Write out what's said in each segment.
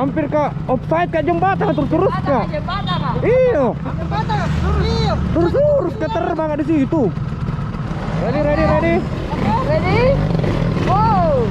Hampir ke offside ke jembatan terus ke. Jembatan kah? Iya. Jembatan. Iya. Terus keterbang di situ. Ready. Ready? Wow.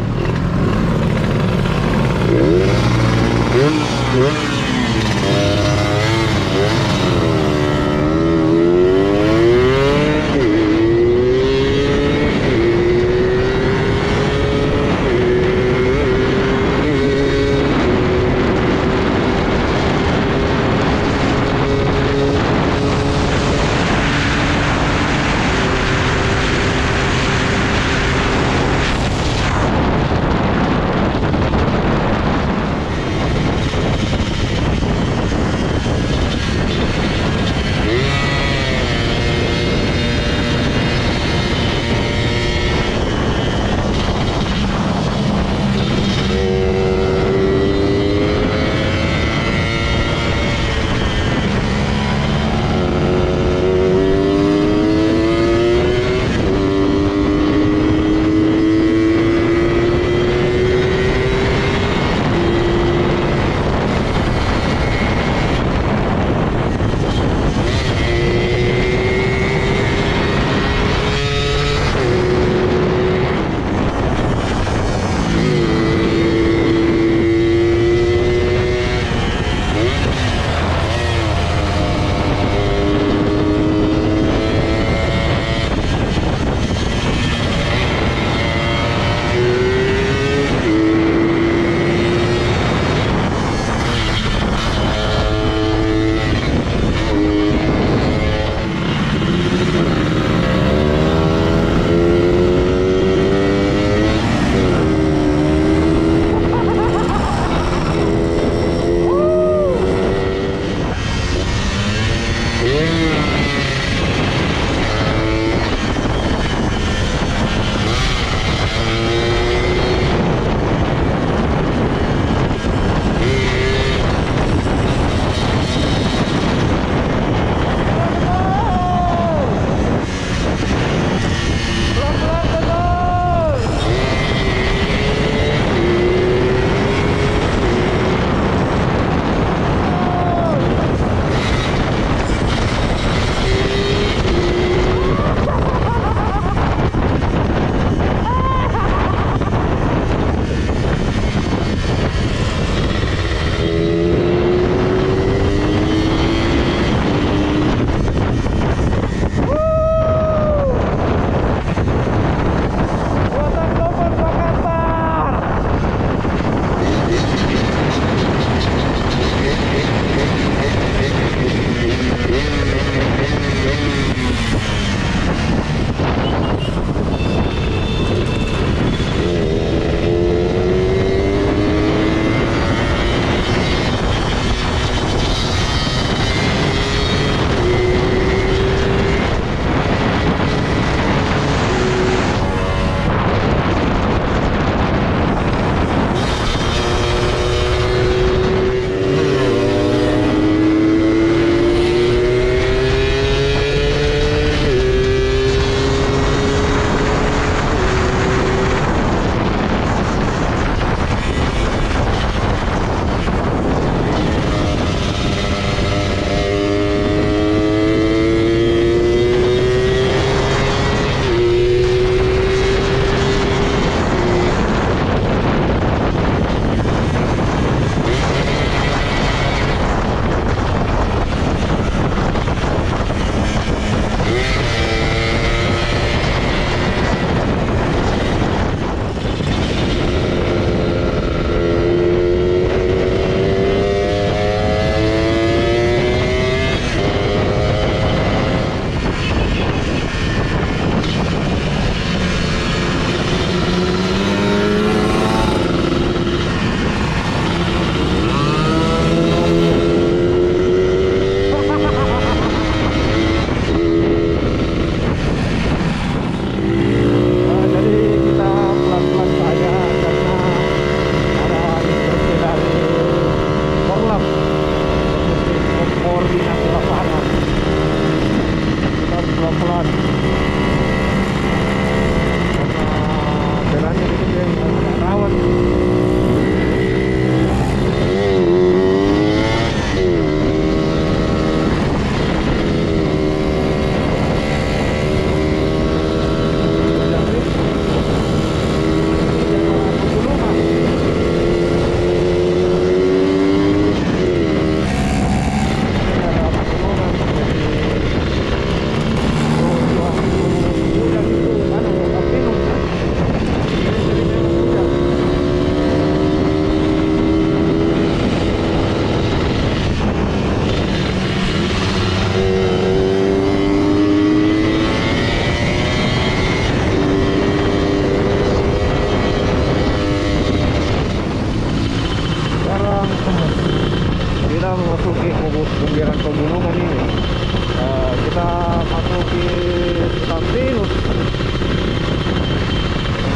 Binus.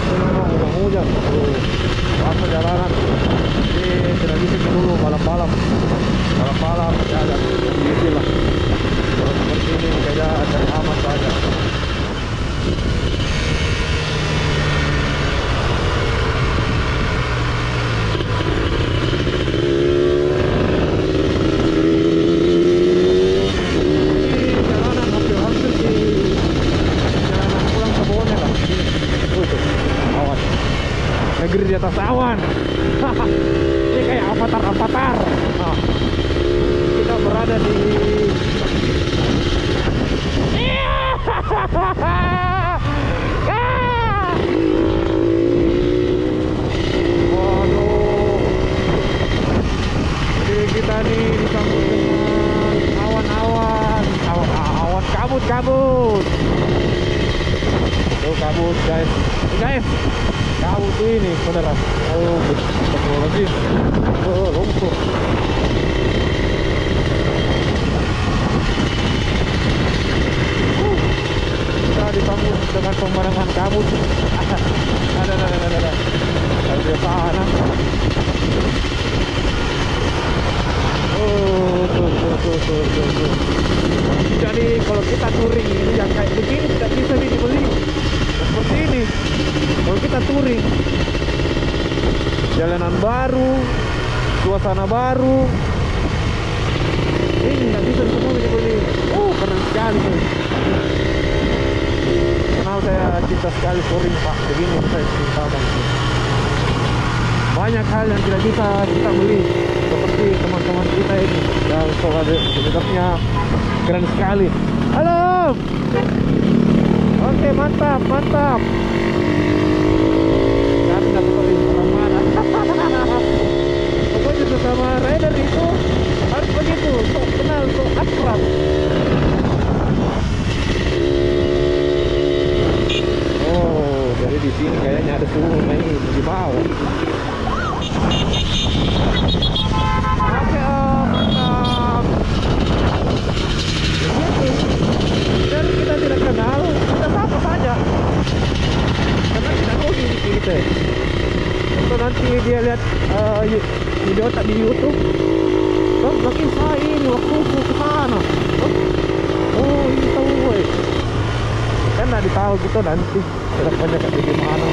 Ini memang hujan-hujan. Pas jalanan. Jadi tidak bisa dulu balap-balap. Balap-balap ya agak sedikit lah. Kalau seperti ini kayak ada aman saja. Negeri di atas awan. Ini kayak avatar. Nah, kita berada di waduh. Jadi kita nih disambut dengan awan-awan, awan kabut. Tuh kabut guys. Kabut ini saudara. Oh, teknologi. Oh, lumpur. Kita disambut dengan pemandangan kabut. Ada. Ada sana. Oh, tuh. Jadi kalau kita touring ini yang kayak begini tidak bisa dibeli. Seperti ini. Kalau kita touring, jalanan baru, suasana baru, ini nggak bisa semua dibeli. Oh, keren sekali. Kenal saya cinta sekali touring Pak. Begini saya cinta banget. Banyak hal yang tidak bisa kita beli, seperti teman-teman kita ini yang solidaritasnya keren sekali. Halo. Oke, mantap. Kami nggak perlu orang mana. Pokoknya sesama rider itu harus begitu, sok kenal, sok akrab. Oh, jadi di sini kayaknya ada sungai di bawah. Oke, mantap. Dan kita tidak kenal, kita sapa saja. Karena tidak tahu diri kita. Kalau nanti dia lihat video tak di YouTube, kan makin saya ini waktu ke sana. Oh, ini tahu gue. Kan tidak tahu gitu nanti kedepannya kayak gimana.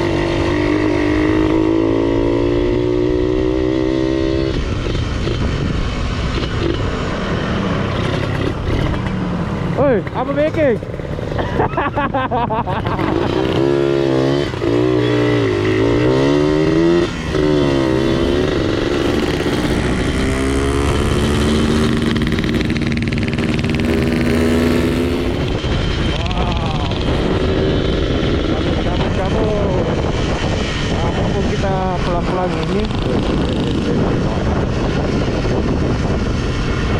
Oi, apa bikin? Pelan-pelan ini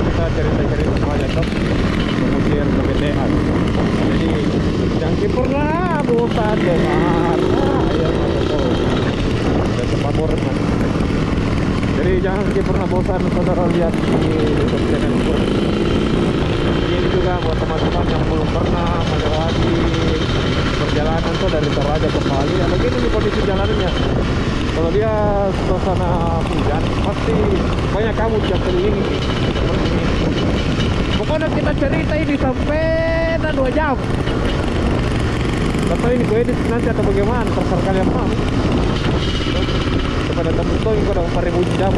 kita cerita-cerita saja top kemudian kebetean. Jadi jangan pernah bosan dengar ya dan tempat man. Jadi jangan pernah bosan saudara lihat di YouTube channel ini juga buat teman-teman yang belum pernah melewati perjalanan tuh dari Toraja ke Bali. Ya begini nih kondisi jalannya. Kalau dia suasana hujan, pasti banyak kabut yang keliling seperti ini. Pokoknya kita cerita ini sampai 2 jam. Tapi ini gue edit nanti atau bagaimana, terserah kalian mau. Kepada temen tuh yang udah 4.000 jam.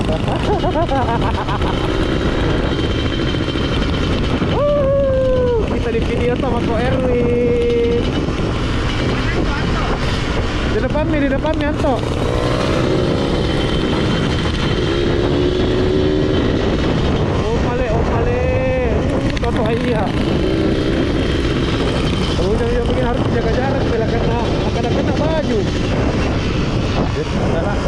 Kita di video sama Ko Erwin. Di depan Anto. Toto iya. Kalau udah begini harus jaga jarak bila kena baju. Darah.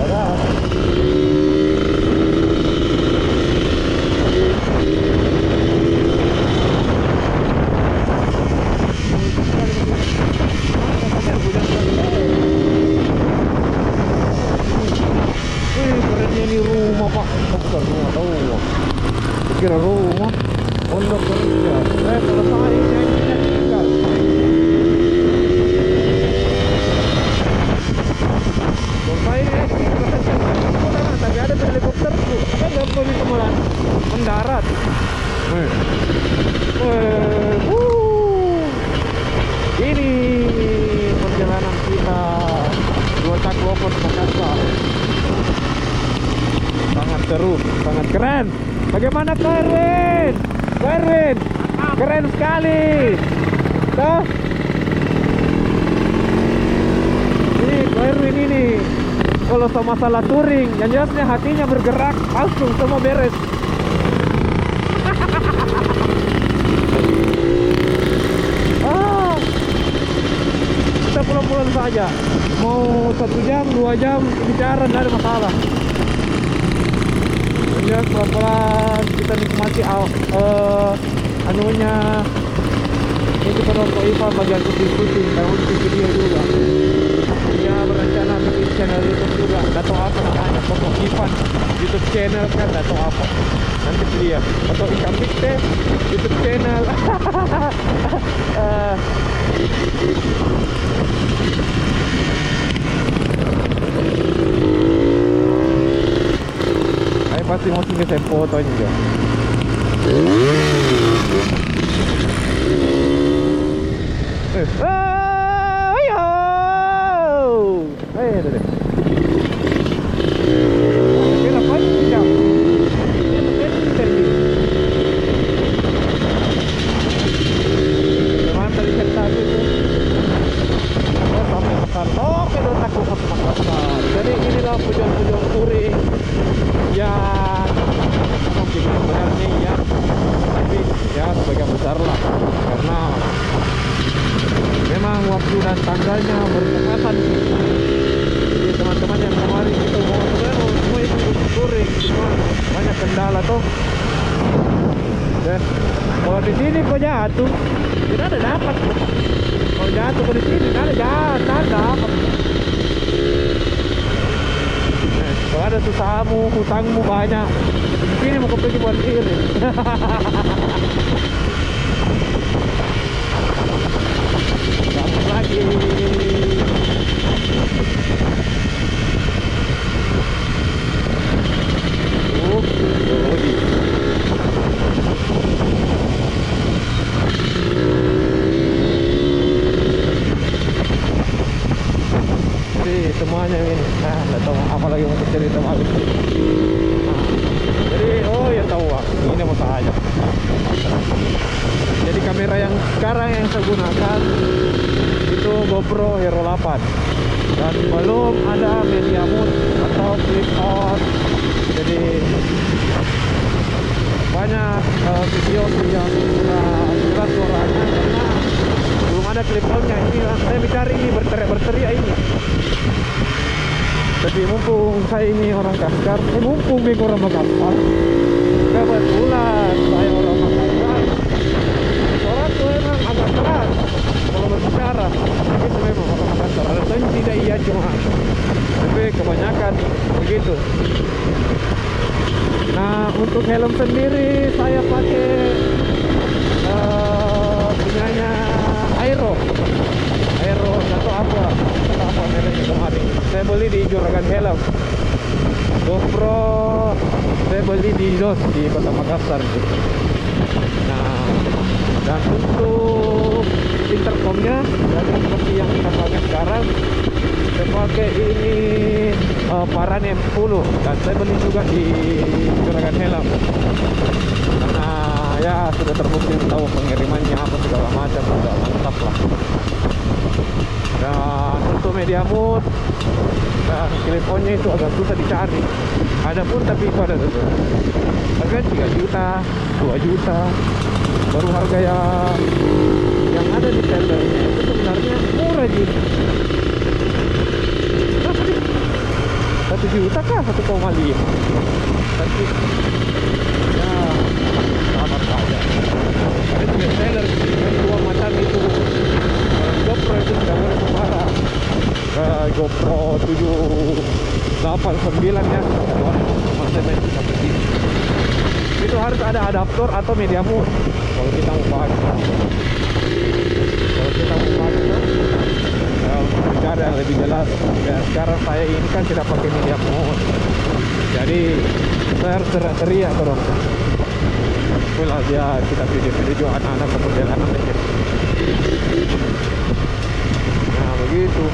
Kerennya ini rumah Pak. Bukan rumah tahu. Kira rumah. Pondok kerja. Kota Klopot Makassar. Sangat seru, sangat keren. Bagaimana Ko Erwin? Ko Erwin, keren sekali. Tuh. Ini Ko Erwin ini. Kalau sama masalah touring, yang jelasnya hatinya bergerak, langsung semua beres. Kita pulang-pulang saja. Mau 1 jam, 2 jam bicara, tidak ada masalah. Ya pelan-pelan kita nikmati anunya. Ini kalau Ko Ivan bagian kucing-kucing, kalau untuk video juga. Dia berencana bikin channel YouTube juga. Tidak tahu apa namanya, Ko Ivan YouTube channel kan, tidak tahu apa. Nanti lihat. Atau ikan pikte YouTube channel. Saya pasti mau sini saya foto juga. Ayo, ayo deh. Kira apa ini jam? Mantap di kertas itu. Oh sampai Makassar. Oh kedua takut Makassar. Jadi inilah pujon-pujon touring yang mungkin sebenarnya ya, tapi ya sebagian besar lah, karena memang waktu dan tanggalnya berdekatan. Jadi teman-teman yang kemarin itu mau ikut touring, cuma banyak kendala tuh. Dan kalau di sini kok jatuh, tidak ada dapat. Kalau jatuh di sini tidak ada dapat. Kalau ada susahmu, hutangmu banyak, di sini mau pergi buat diri. Dapat lagi. Semuanya ini, nggak tahu apa lagi mau cerita habis. Jadi ya tahu ini mau saja. Jadi kamera yang sekarang yang saya gunakan itu GoPro Hero 8 dan belum ada media mode atau flip on. Jadi banyak video yang jelas suaranya karena belum ada clip on-nya. Ini saya mencari ini berteriak ini. Tapi mumpung saya ini orang Makassar, mumpung bingung orang Makassar, kebetulan saya orang Makassar. Orang tuh emang agak keras kalau berbicara, itu memang orang Makassar. Ada tidak iya cuma, tapi kebanyakan begitu. Nah untuk helm sendiri saya pakai punyanya Aero atau apa mereknya kemarin. Saya beli di Juragan Helm. GoPro saya beli di Dos di Kota Makassar gitu. Nah dan untuk intercomnya dari seperti yang kita pakai sekarang, saya pakai ini Paran M10 dan saya beli juga di Juragan Helm karena ya sudah terbukti tahu pengirimannya apa segala macam, sudah mantap lah. Dan untuk media mode dan teleponnya itu agak susah dicari. Ada pun tapi itu ada tuh. Harga 3 juta, 2 juta. Baru harga yang ada di sellernya itu sebenarnya murah gitu. Berapa sih? 1 juta kah? 1,5. Tapi ya sabar saja. Ada juga seller yang dua macam itu. GoPro itu sudah mulai parah. GoPro 789 ya. Masih main sampai sini. Itu harus ada adaptor atau media mode kalau kita mau pakai. Kalau kita mau pakai untuk bicara yang lebih jelas. Dan sekarang saya ini kan tidak pakai media mode. Jadi saya harus teriak terus. Itulah dia kita video-video anak-anak perjalanan aja. Nah begitu.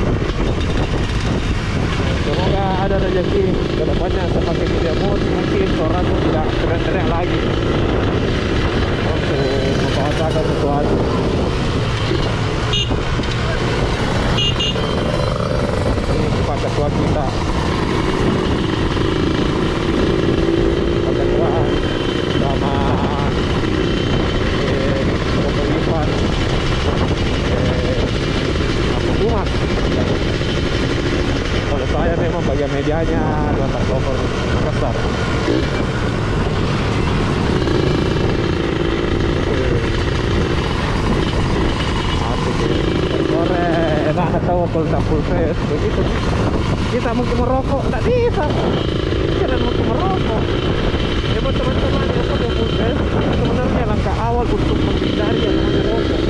rajanya Toyota Clover Makassar. Asik ya. Sore enak atau full face begitu. Kita mungkin merokok, nggak bisa. Kita mungkin merokok. Ya buat teman-teman yang mau full face, sebenarnya langkah awal untuk menghindari yang namanya rokok.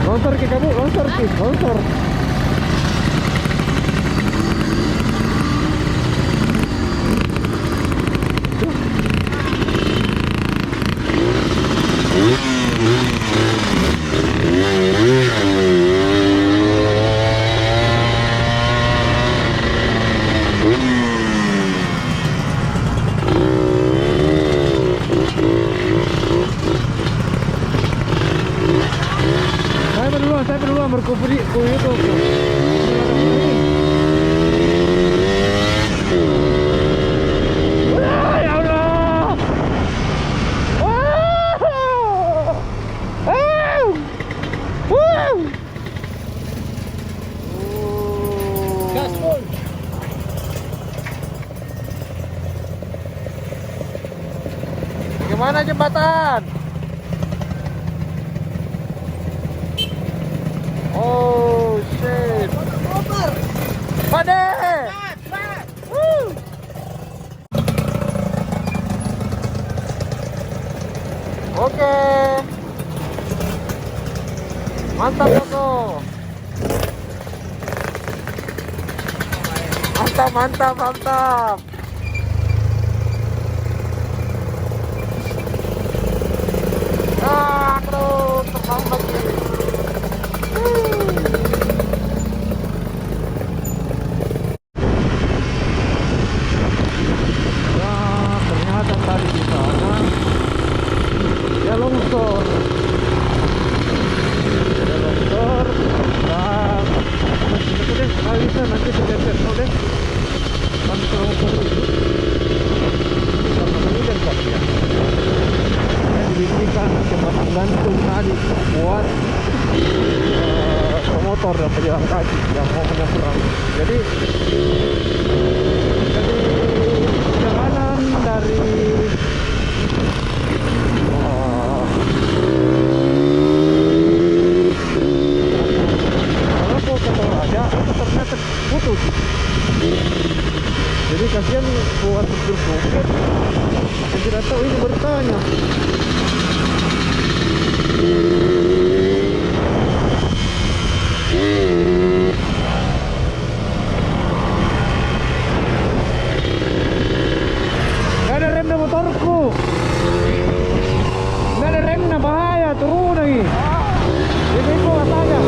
Longsor ke kamu, longsor ke, longsor. Saya berduluan berkubri ku itu. Wah, ya Allah. Gaspol. Bagaimana jembatan? Oh shit. Pade. Oke. Mantap Toto. Mantap, mantap, mantap. Aduh, terbang lagi. Wah, ternyata tadi di sana ya longsor. Ya longsor. Nah, itu deh, kalau bisa nanti segeser dulu deh. Nanti longsor itu. Karena hujan kan ya. Diberikan jembatan gantung tadi buat pemotor dan pejalan kaki yang mau menyeberang. Jadi perjalanan dari Malopo ke Toraja itu ternyata putus. Jadi kasihan buat supir bukit yang tidak tahu ini bertanya. Gak ada rem na motorku. Gak ada rem na, bahaya, turun lagi. Ini itu katanya.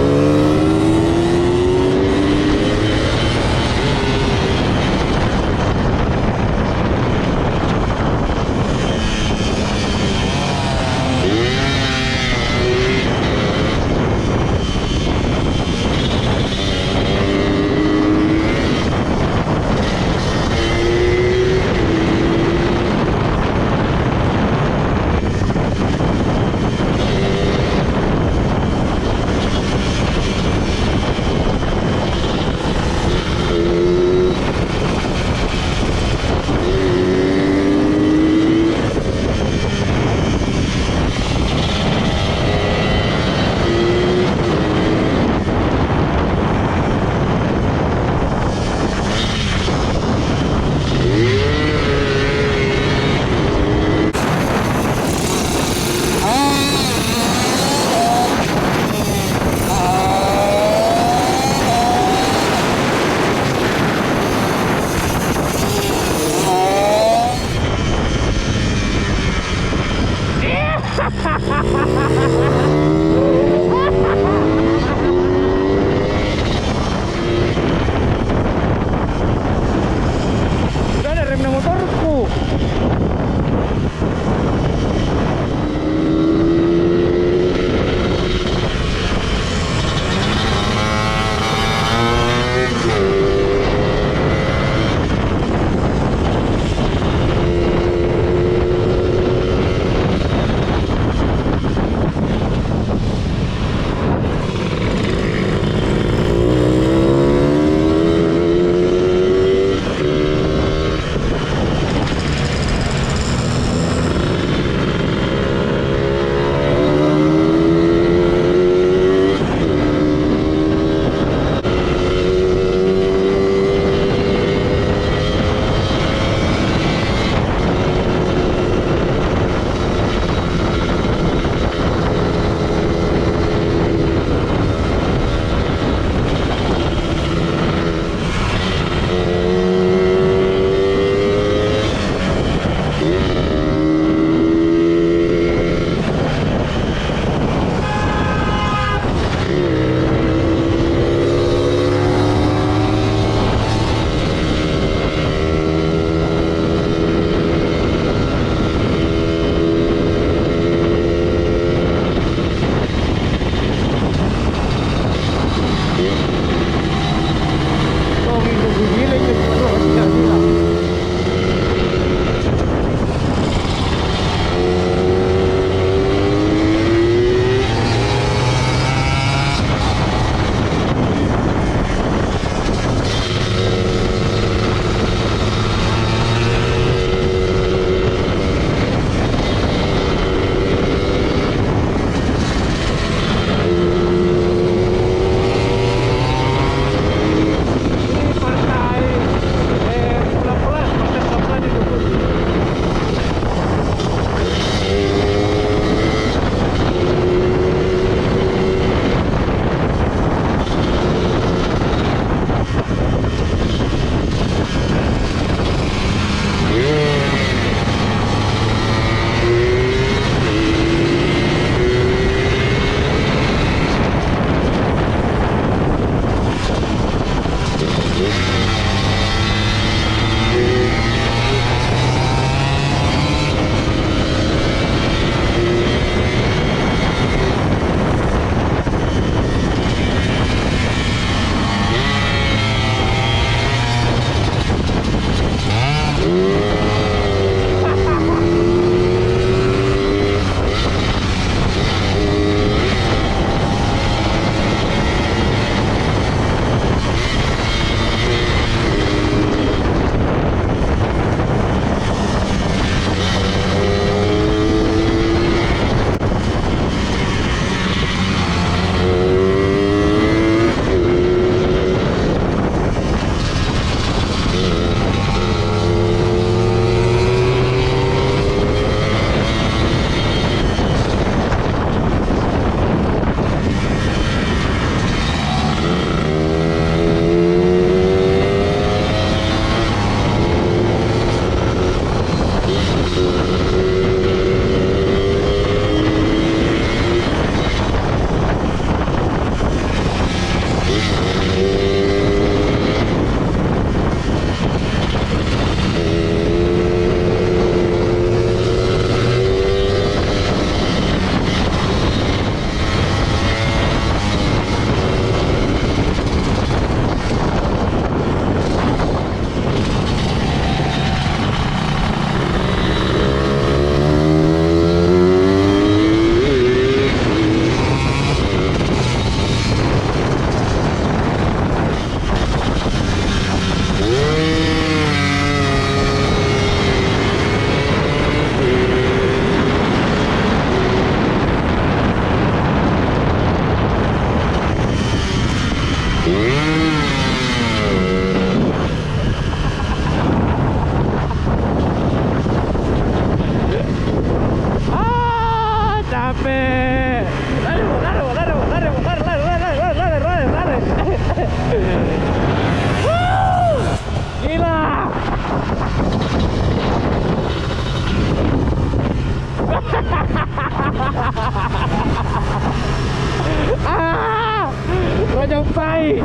Ayam tai.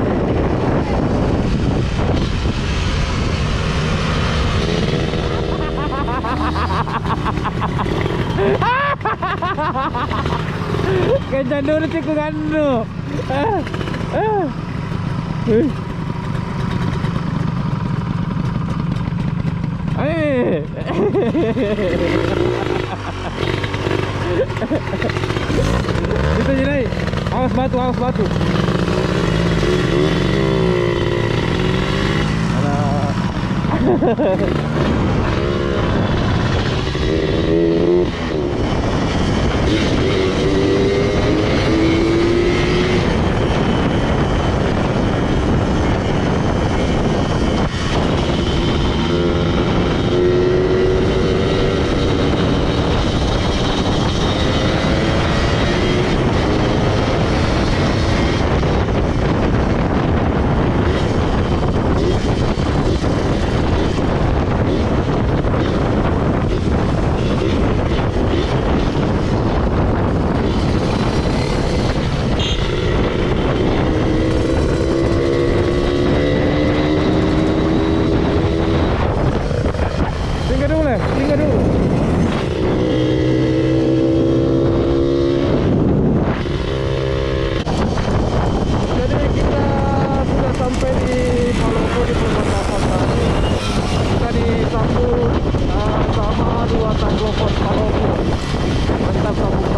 Kencan dulu sih ku nganu. Itu jadi. Awas batu, awas batu. Tinggal dulu. Jadi kita sudah sampai di Palopo di perbatasan tadi. Kita disambut sama 2 tanggopon Palopo. Mantap sambut.